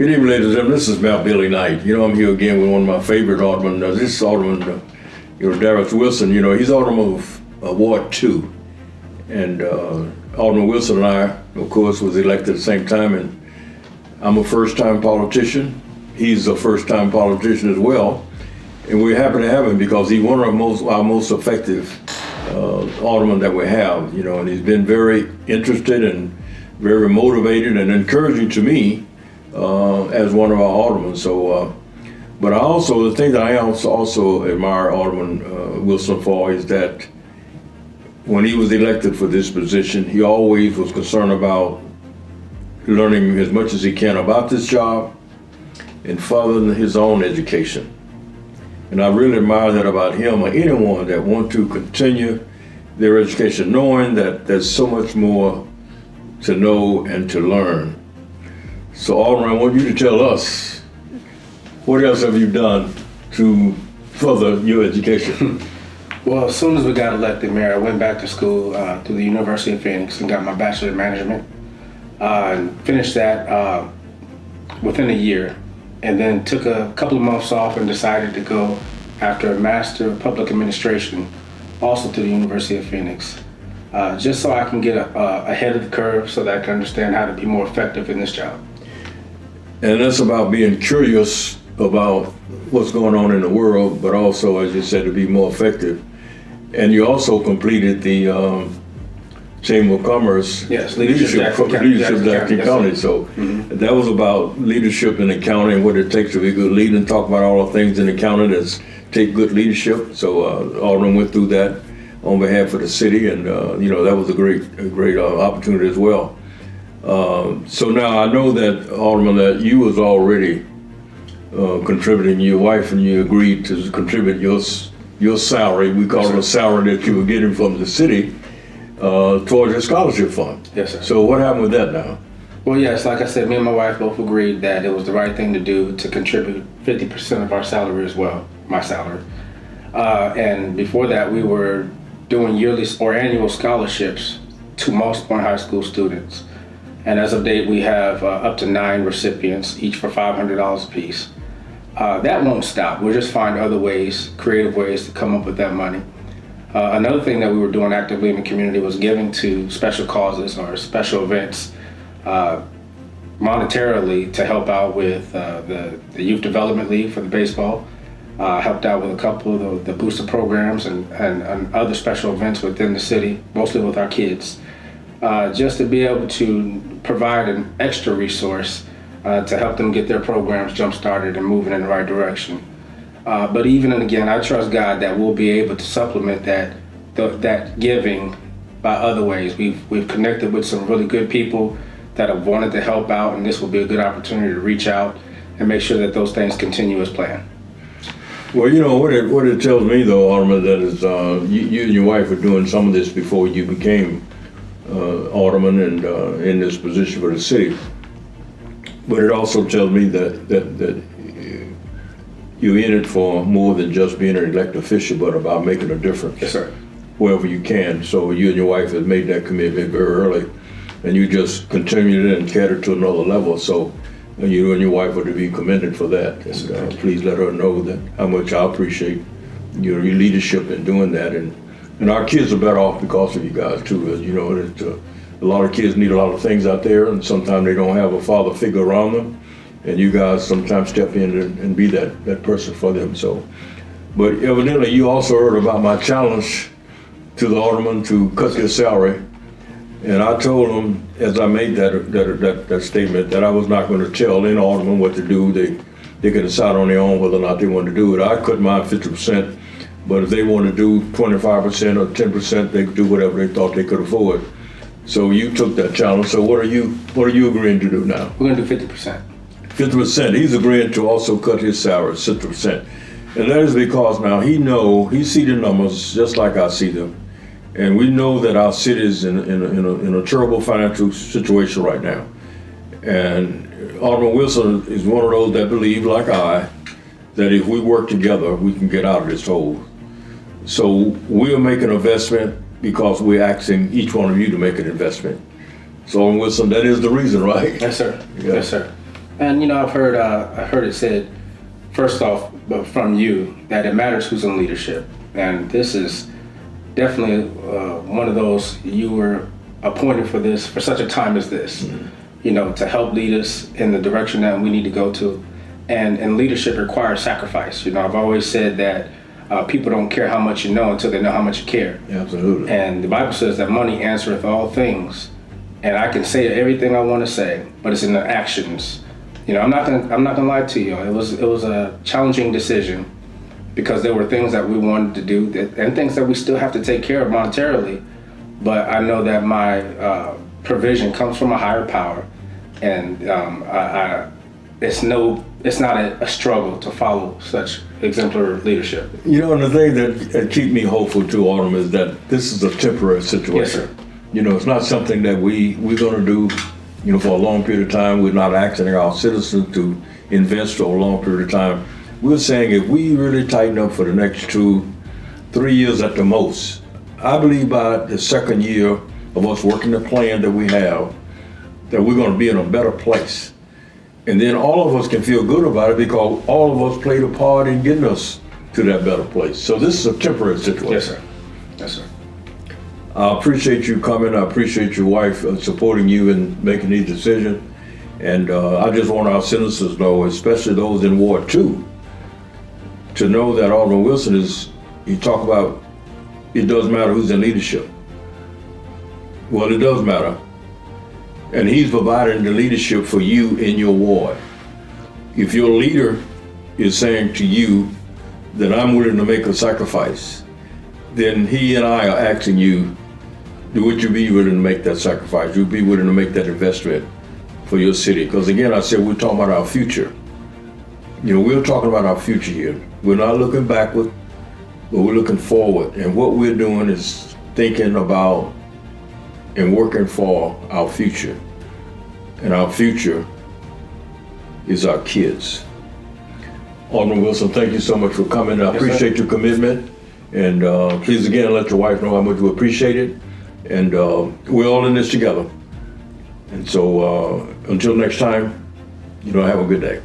Good evening, ladies and gentlemen. This is Mayor Billy Knight. I'm here again with one of my favorite aldermen. This is Alderman, Alderman Wilson. He's Alderman of Ward 2. And Alderman Wilson and I, of course, was elected at the same time. And I'm a first-time politician. He's a first-time politician as well. And we're happy to have him because he's one of our most effective aldermen that we have. And he's been very interested and very motivated and encouraging to me as one of our aldermen. So, but the thing that I also admire Alderman Wilson for is that when he was elected for this position, he always was concerned about learning as much as he can about this job and furthering his own education. And I really admire that about him or anyone that want to continue their education, knowing that there's so much more to know and to learn. So Alderman, I want you to tell us, what else have you done to further your education? Well, as soon as we got elected mayor, I went back to school to the University of Phoenix and got my Bachelor of Management. And finished that within a year, and then took a couple of months off and decided to go after a Master of Public Administration, also to the University of Phoenix, just so I can get ahead of the curve so that I can understand how to be more effective in this job. And that's about being curious about what's going on in the world, but also, as you said, to be more effective. And you also completed the Chamber of Commerce leadership Jackson County. So that was about leadership in the county and what it takes to be a good leader, and talk about all the things in the county that take good leadership. So Alderman went through that on behalf of the city, and that was a great opportunity as well. So now I know that, Alderman, that you was already contributing, your wife and you agreed to contribute your salary, we call it a salary that you were getting from the city, towards your scholarship fund. Yes, sir. So what happened with that now? Well, yes, like I said, me and my wife both agreed that it was the right thing to do to contribute 50% of our salary as well, my salary. And before that, we were doing yearly or annual scholarships to Moss Point High School students. And as of date, we have up to 9 recipients, each for $500 a piece. That won't stop. We'll just find other ways, creative ways to come up with that money. Another thing that we were doing actively in the community was giving to special causes or special events monetarily to help out with the Youth Development League for the baseball. Helped out with a couple of the booster programs and other special events within the city, mostly with our kids. Just to be able to provide an extra resource to help them get their programs jump-started and moving in the right direction. But even and again, I trust God that we'll be able to supplement that giving by other ways. We've connected with some really good people that have wanted to help out, and this will be a good opportunity to reach out and make sure that those things continue as planned. Well, what it tells me though, Alderman, that is you and your wife were doing some of this before you became alderman and in this position for the city. But it also tells me that you're in it for more than just being an elected official, but about making a difference. Yes, sir. Wherever you can. So you and your wife have made that commitment very early, and you just continued it and carried it to another level. So you and your wife are to be commended for that. Yes, and please let her know that how much I appreciate your leadership in doing that. And our kids are better off because of you guys too. A lot of kids need a lot of things out there, and sometimes they don't have a father figure around them. And you guys sometimes step in and be that person for them. So, but evidently you also heard about my challenge to the alderman to cut their salary. And I told them, as I made that statement, that I was not going to tell any alderman what to do. They could decide on their own whether or not they want to do it. I cut mine 50%, but if they want to do 25% or 10%, they could do whatever they thought they could afford. So you took that challenge. So what are you agreeing to do now? We're going to do 50%. 50%. He's agreeing to also cut his salary 50%. And that is because now he see the numbers just like I see them. And we know that our city is in a terrible financial situation right now. And Alderman Wilson is one of those that believe, like I, that if we work together, we can get out of this hole. So we'll make an investment because we're asking each one of you to make an investment. So Alderman Wilson, that is the reason, right? Yes, sir. Yeah. Yes, sir. And I've heard it said, first off, but from you, that it matters who's in leadership, and this is definitely one of those. You were appointed for this for such a time as this, to help lead us in the direction that we need to go to, and leadership requires sacrifice. I've always said that people don't care how much you know until they know how much you care. Absolutely. And the Bible says that money answereth all things, and I can say everything I want to say, but it's in the actions. I'm not gonna lie to you. It was a challenging decision because there were things that we wanted to do and things that we still have to take care of monetarily. But I know that my provision comes from a higher power, and it's not a struggle to follow such exemplary leadership. And the thing that keep me hopeful too, Alderman, is that this is a temporary situation. Yes, sir. It's not something that we're going to do, for a long period of time. We're not asking our citizens to invest for a long period of time. We're saying if we really tighten up for the next 2-3 years at the most, I believe by the second year of us working the plan that we have, that we're going to be in a better place. And then all of us can feel good about it because all of us played a part in getting us to that better place. So this is a temporary situation. Yes, sir. Yes, sir. I appreciate you coming. I appreciate your wife supporting you in making these decisions. And I just want our citizens to know, especially those in Ward 2, to know that Alderman Wilson he talk about it doesn't matter who's in leadership. Well, it does matter. And he's providing the leadership for you in your ward. If your leader is saying to you that I'm willing to make a sacrifice, then he and I are asking you, would you be willing to make that sacrifice? Would you be willing to make that investment for your city? Because again, I said we're talking about our future. We're talking about our future here. We're not looking backward, but we're looking forward. And what we're doing is thinking about and working for our future. And our future is our kids. Alderman Wilson, thank you so much for coming. I appreciate your commitment. And please again, let your wife know how much we appreciate it. And we're all in this together. And so until next time, have a good day.